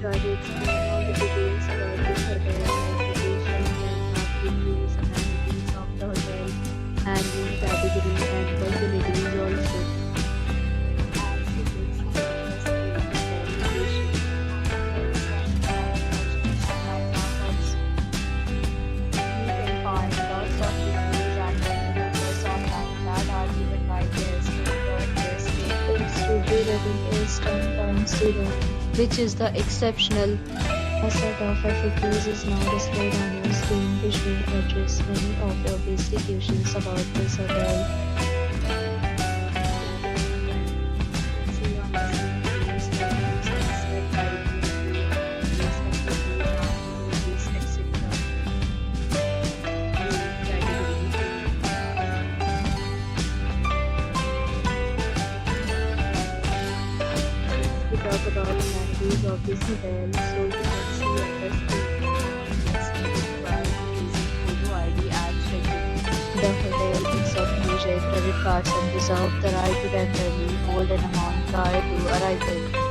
try to explain all the details about this hotel, like location, landmark, reviews, amenities of the hotel, and room category and facilities also. As it is famous for its location, hotels and landmark also. You can find lots of reviews and many numbers online that are given by guests who enjoy their stay. Its review rating is 10.0, which is the exceptional. A set of FAQs is now displayed on your screen, which will address many of your basic questions about this hotel. See on the screen reviews like users, website review, amenities, etc. We talk about amenities of this hotel, so you can see on the screen. Yes, you require using photo ID and check-in. The hotel accepts major credit cards and reserves the right to temporarily hold an amount prior to arrival.